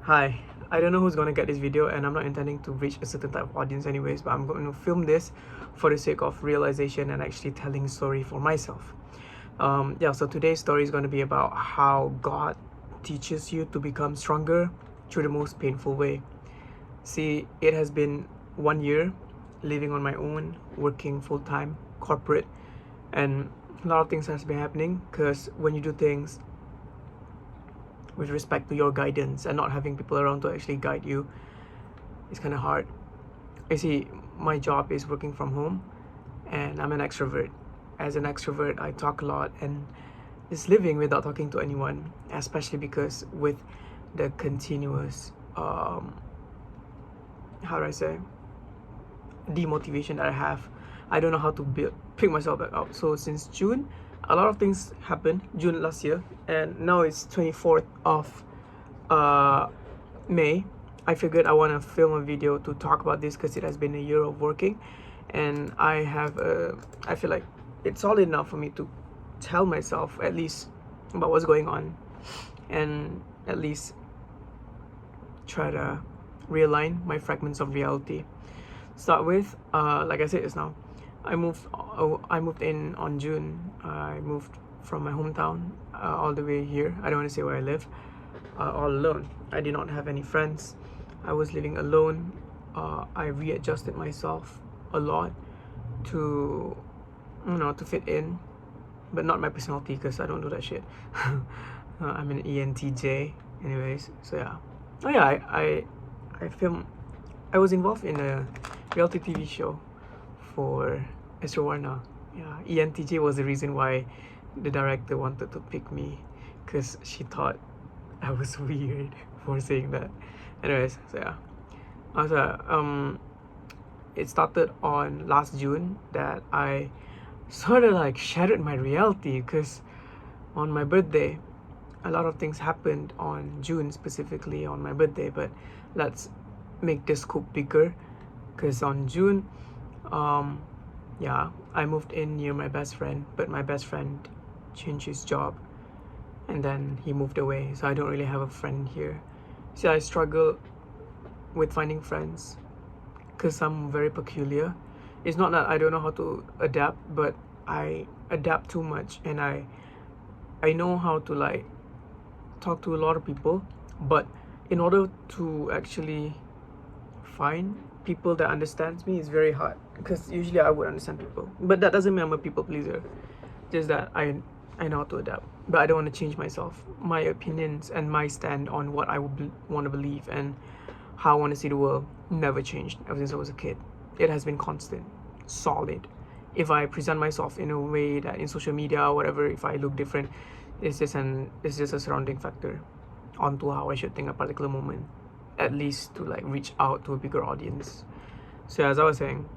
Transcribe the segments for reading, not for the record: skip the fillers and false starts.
Hi, I don't know who's gonna get this video, and I'm not intending to reach a certain type of audience anyways, but I'm going to film this for the sake of realization and actually telling story for myself. Yeah, so today's story is going to be about how God teaches you to become stronger through the most painful way. See, it has been 1 year living on my own, working full-time, corporate, and a lot of things has been happening because when you do things with respect to your guidance and not having people around to actually guide you, it's kind of hard. You see, my job is working from home and I'm an extrovert. As an extrovert, I talk a lot and just living without talking to anyone, especially because with the continuous, how do I say, demotivation that I have, I don't know how to pick myself back up. So since June, a lot of things happened, June last year, and now it's 24th of uh, May. I figured I want to film a video to talk about this because it has been a year of working, and I feel like it's solid enough for me to tell myself at least about what's going on, and at least try to realign my fragments of reality. Start with, like I said just now, I moved in on June. I moved from my hometown all the way here. I don't want to say where I live. All alone. I did not have any friends. I was living alone. I readjusted myself a lot to, to fit in, but not my personality because I don't do that shit. I'm an ENTJ, anyways. So yeah. Oh yeah, I filmed. I was involved in a reality TV show for Astro Warna. Yeah, ENTJ was the reason why the director wanted to pick me, because she thought I was weird for saying that. Anyways, so yeah. It started on last June that I sort of like shattered my reality because on my birthday, a lot of things happened on June, specifically on my birthday. But let's make the scope bigger because on June, um, yeah, I moved in near my best friend, but my best friend changed his job and then he moved away, so I don't really have a friend here. See, I struggle with finding friends because I'm very peculiar. It's not that I don't know how to adapt, but I adapt too much, and I know how to like talk to a lot of people, but in order to actually find people that understands me is very hard because usually I would understand people, but that doesn't mean I'm a people pleaser. Just that I know how to adapt, but I don't want to change myself. My opinions and my stand on what I would want to believe and how I want to see the world never changed ever since I was a kid. It has been constant, solid. If I present myself in a way that in social media or whatever, if I look different, it's just a surrounding factor onto how I should think a particular moment, at least to like reach out to a bigger audience. So as I was saying,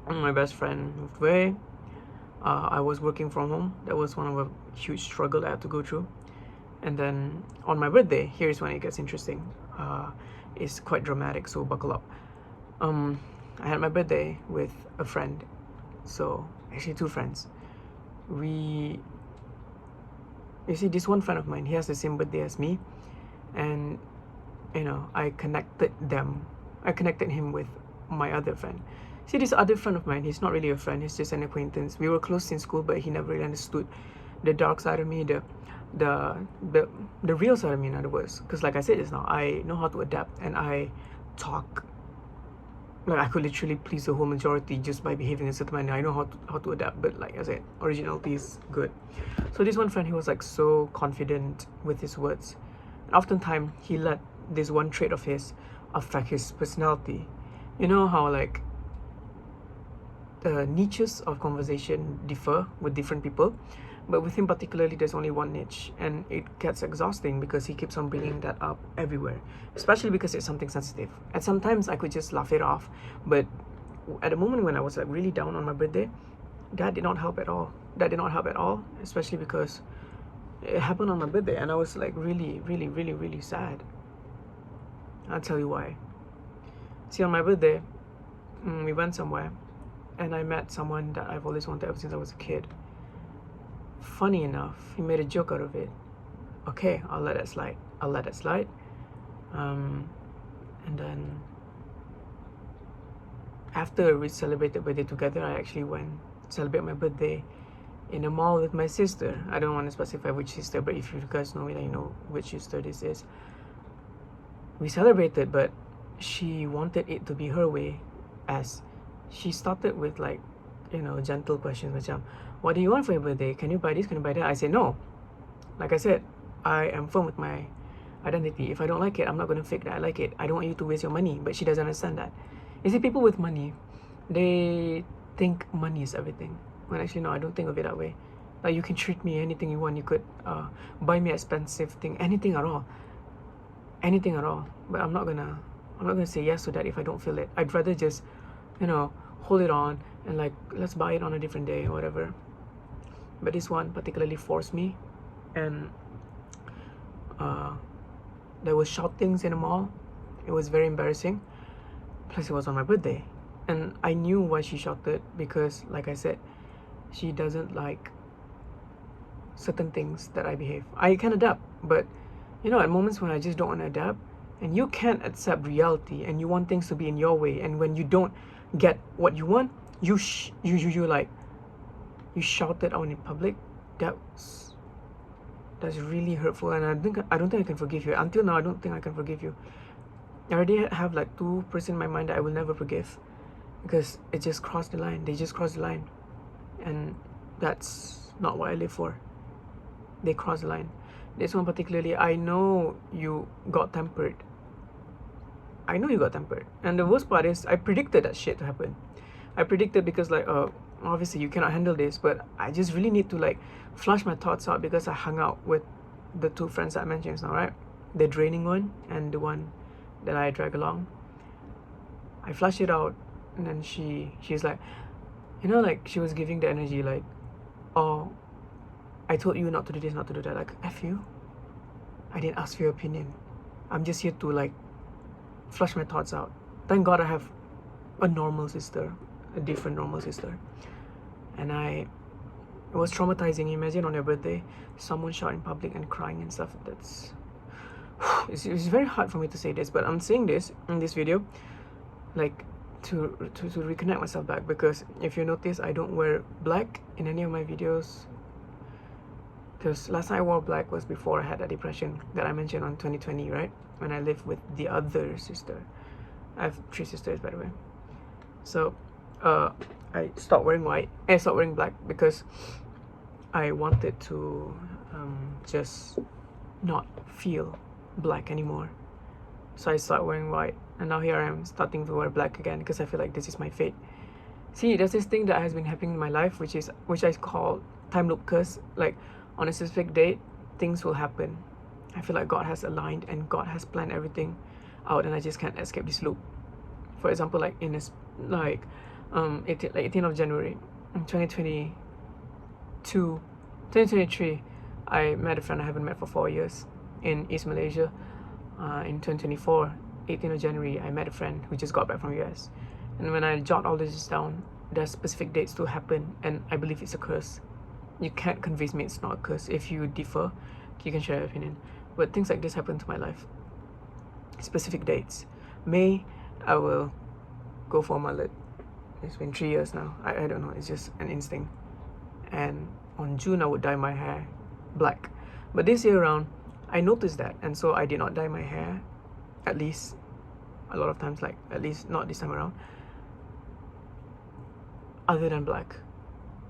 my best friend moved away. I was working from home. That was one of a huge struggle I had to go through. And then on my birthday, here's when it gets interesting. It's quite dramatic, so buckle up. I had my birthday with a friend. So actually two friends. We You see, this one friend of mine, he has the same birthday as me, and I connected them. I connected him with my other friend. See, this other friend of mine, he's not really a friend, he's just an acquaintance. We were close in school, but he never really understood the dark side of me, the the the real side of me, in other words. Because like I said just now, I know how to adapt, and I talk like I could literally please the whole majority just by behaving in a certain manner. I know how to adapt, but like I said, originality is good. So this one friend, he was like so confident with his words, and oftentimes he let this one trait of his affect his personality. You know how like the niches of conversation differ with different people, but with him particularly there's only one niche, and it gets exhausting because he keeps on bringing that up everywhere, especially because it's something sensitive. And sometimes I could just laugh it off, but at the moment when I was like really down on my birthday, that did not help at all. That did not help at all, especially because it happened on my birthday and I was like really really really really sad. I'll tell you why. See, on my birthday, we went somewhere and I met someone that I've always wanted ever since I was a kid. Funny enough, he made a joke out of it. Okay, I'll let that slide. And then after we celebrated birthday together, I actually went to celebrate my birthday in a mall with my sister. I don't want to specify which sister, but if you guys know me, then you know which sister this is. We celebrated, but she wanted it to be her way, as she started with like, gentle questions macam, what do you want for your birthday? Can you buy this? Can you buy that? I said no. Like I said, I am firm with my identity. If I don't like it, I'm not going to fake that I like it. I don't want you to waste your money. But she doesn't understand that. You see, people with money, they think money is everything. When actually, no, I don't think of it that way. Like, you can treat me anything you want. You could buy me expensive thing, anything at all. Anything at all. But I'm not gonna say yes to that if I don't feel it. I'd rather just, hold it on and like, let's buy it on a different day or whatever. But this one particularly forced me, and there was shoutings in the mall. It was very embarrassing. Plus, it was on my birthday, and I knew why she shouted, because, like I said, she doesn't like certain things that I behave. I can adapt, but at moments when I just don't want to adapt, and you can't accept reality, and you want things to be in your way, and when you don't get what you want, you shouted out in public. That's really hurtful, and I don't think I can forgive you. Until now, I don't think I can forgive you. I already have like 2% in my mind that I will never forgive, because it just crossed the line. They just crossed the line, and that's not what I live for. They crossed the line. This one particularly, I know you got tempered. And the worst part is, I predicted that shit to happen. I predicted, because like, obviously you cannot handle this, but I just really need to like flush my thoughts out, because I hung out with the 2 friends that I mentioned just now, right? The draining one and the one that I drag along. I flushed it out, and then she's like, like she was giving the energy like, oh, I told you not to do this, not to do that. Like, F you. I didn't ask for your opinion. I'm just here to like flush my thoughts out. Thank God I have a normal sister, a different normal sister. And it was traumatizing. Imagine on your birthday, someone shout in public and crying and stuff. It's very hard for me to say this, but I'm saying this in this video like to reconnect myself back, because if you notice, I don't wear black in any of my videos, because last time I wore black was before I had that depression that I mentioned on 2020, right? When I lived with the other sister. I have 3 sisters, by the way. So I stopped wearing black, because I wanted to just not feel black anymore. So I started wearing white, and now here I am starting to wear black again, because I feel like this is my fate. See, there's this thing that has been happening in my life, which I call time loop curse. Like, on a specific date, things will happen. I feel like God has aligned and God has planned everything out, and I just can't escape this loop. For example, like 18th of January in 2023, I met a friend I haven't met for 4 years in East Malaysia. In 2024, 18th of January, I met a friend who just got back from US. And when I jot all this down, there's specific dates to happen, and I believe it's a curse. You can't convince me it's not a curse. If you differ, you can share your opinion. But things like this happen to my life. Specific dates. May, I will go for a mullet. It's been 3 years now. I don't know. It's just an instinct. And on June, I would dye my hair black. But this year around, I noticed that. And so I did not dye my hair. At least, a lot of times, like, at least not this time around. Other than black.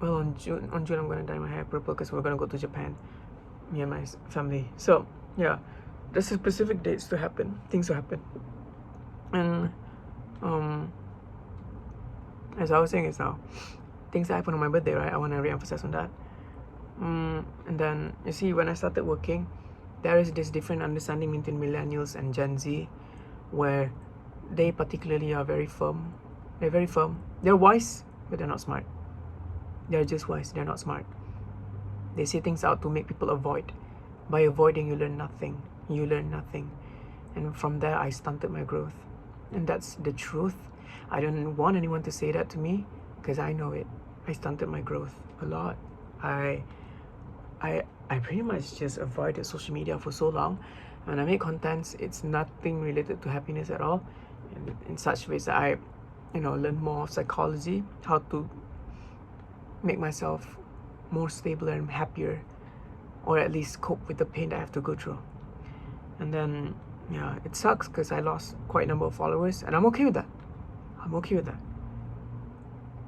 Well, on June I'm going to dye my hair purple, because we're going to go to Japan. Me and my family. So, yeah. There's specific dates to happen. Things to happen. And, as I was saying just now, things that happen on my birthday, right? I want to re-emphasize on that. And then, you see, when I started working, there is this different understanding between millennials and Gen Z, where they particularly are very firm. They're very firm. They're wise, but they're not smart. They're just wise, they're not smart. They say things out to make people avoid. By avoiding, you learn nothing. And from there, I stunted my growth. And that's the truth. I don't want anyone to say that to me, because I know it. I stunted my growth a lot. I pretty much just avoided social media for so long. When I make contents, it's nothing related to happiness at all. In such ways that I, learn more of psychology, how to make myself more stable and happier, or at least cope with the pain that I have to go through. And then, yeah, it sucks because I lost quite a number of followers, and I'm okay with that. I'm okay with that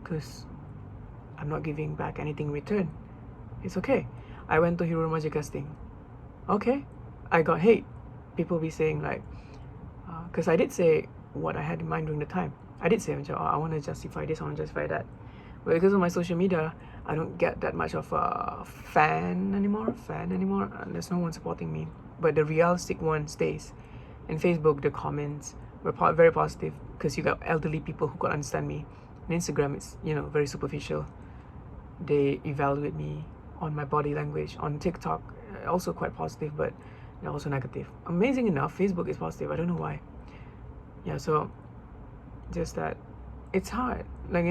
because I'm not giving back anything in return. It's okay. I went to Hero Remaja casting. Okay, I got hate. People be saying like, because I did say what I had in mind during the time. I did say, I want to justify this, I want to justify that. But because of my social media, I don't get that much of a fan anymore. There's no one supporting me. But the realistic one stays. In Facebook, the comments were very positive because you got elderly people who could understand me. On Instagram, it's very superficial. They evaluate me on my body language. On TikTok, also quite positive, but they're also negative. Amazing enough, Facebook is positive. I don't know why. Yeah, so just that it's hard. Like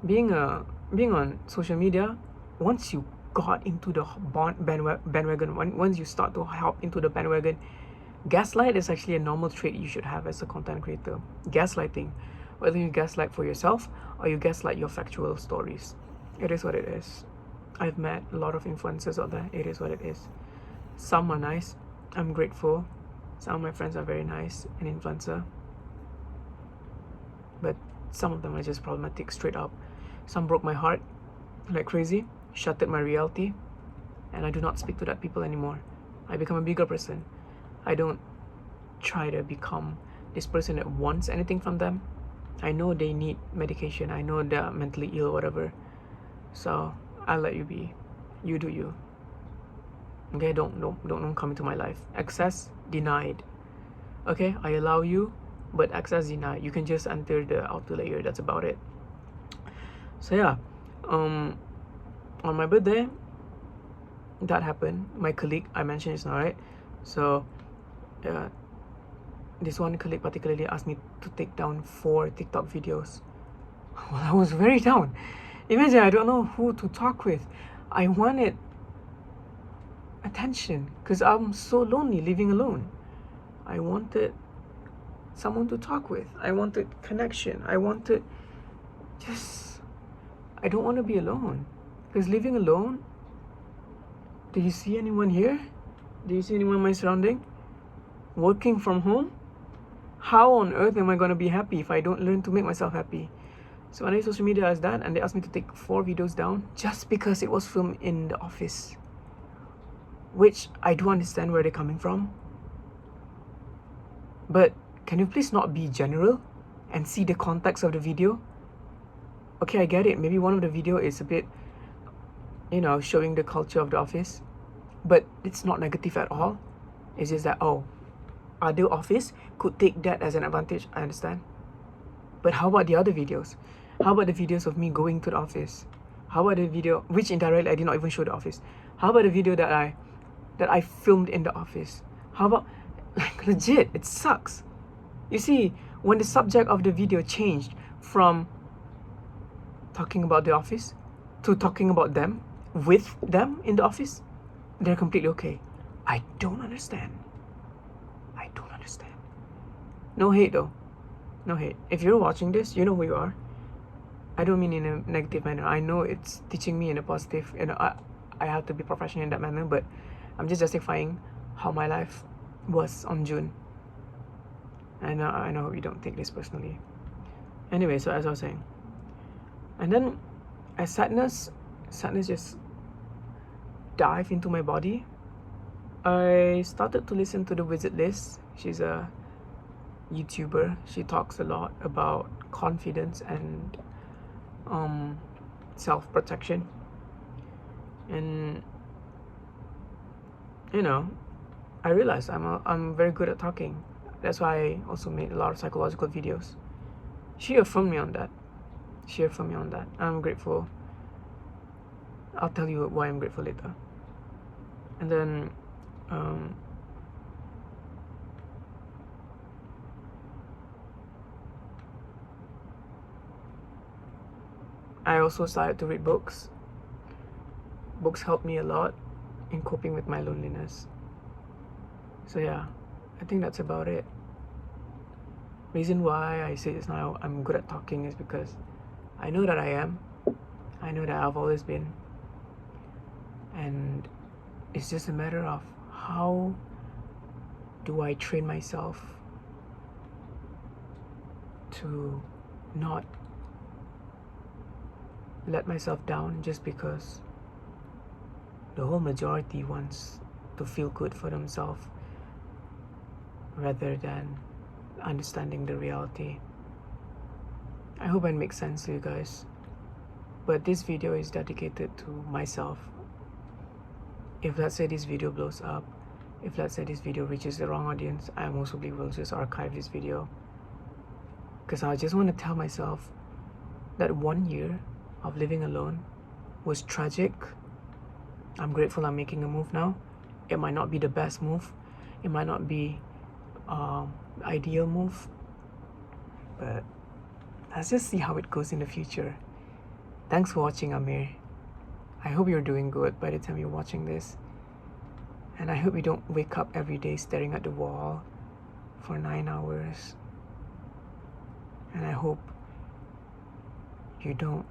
being on social media, once you got into the bandwagon, once you start to hop into the bandwagon, gaslight is actually a normal trait you should have as a content creator. Gaslighting, whether you gaslight for yourself or you gaslight your factual stories, it is what it is. I've met a lot of influencers out there. It is what it is. Some are nice, I'm grateful. Some of my friends are very nice, an influencer, but some of them are just problematic straight up. Some broke my heart like crazy, shattered my reality, and I do not speak to that people anymore. I become a bigger person. I don't try to become this person that wants anything from them. I know they need medication. I know they're mentally ill or whatever. So I'll let you be. You do you. Okay, don't come into my life. Access denied. Okay, I allow you, but access denied. You can just enter the outer layer. That's about it. So yeah, on my birthday, that happened. My colleague, I mentioned just now, right? So this one colleague particularly asked me to take down 4 TikTok videos. Well, I was very down. Imagine, I don't know who to talk with. I wanted attention because I'm so lonely living alone. I wanted someone to talk with. I wanted connection. I wanted I don't want to be alone. Because living alone, do you see anyone here? Do you see anyone in my surrounding? Working from home? How on earth am I going to be happy if I don't learn to make myself happy? So when I social media is that, and they asked me to take 4 videos down just because it was filmed in the office, which I do understand where they're coming from. But can you please not be general and see the context of the video? Okay, I get it. Maybe one of the video is a bit, showing the culture of the office, but it's not negative at all. It's just that, other office could take that as an advantage. I understand. But how about the other videos? How about the videos of me going to the office? How about the video, which indirectly I did not even show the office? How about the video that I filmed in the office? How about, like, legit, it sucks. You see, when the subject of the video changed from talking about the office to talking about them, with them in the office, they're completely okay. I don't understand. No hate though. No hate. If you're watching this, you know who you are. I don't mean in a negative manner. I know it's teaching me in a positive, I have to be professional in that manner, but I'm just justifying how my life was on June. And I know you don't take this personally. Anyway, so as I was saying, and then as sadness just dived into my body, I started to listen to the Wizard Liz. She's a YouTuber. She talks a lot about confidence and self-protection, and I realized I'm very good at talking. That's why I also made a lot of psychological videos. She affirmed me on that. I'm grateful. I'll tell you why I'm grateful later. And then I also started to read books. Books helped me a lot in coping with my loneliness. So yeah, I think that's about it. Reason why I say just now I'm good at talking is because I know that I am. I know that I've always been. And it's just a matter of how do I train myself to not let myself down just because the whole majority wants to feel good for themselves rather than understanding the reality. I hope it makes sense to you guys. But this video is dedicated to myself. If let's say this video blows up, if let's say this video reaches the wrong audience, I most probably will just archive this video. Because I just want to tell myself that 1 year of living alone was tragic. I'm grateful I'm making a move now. It might not be the best move. It might not be the ideal move. But let's just see how it goes in the future. Thanks for watching, Amir. I hope you're doing good by the time you're watching this. And I hope you don't wake up every day staring at the wall for 9 hours. And I hope you don't,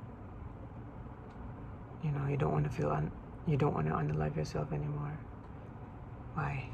you don't want to feel, you don't want to unalive yourself anymore. Bye.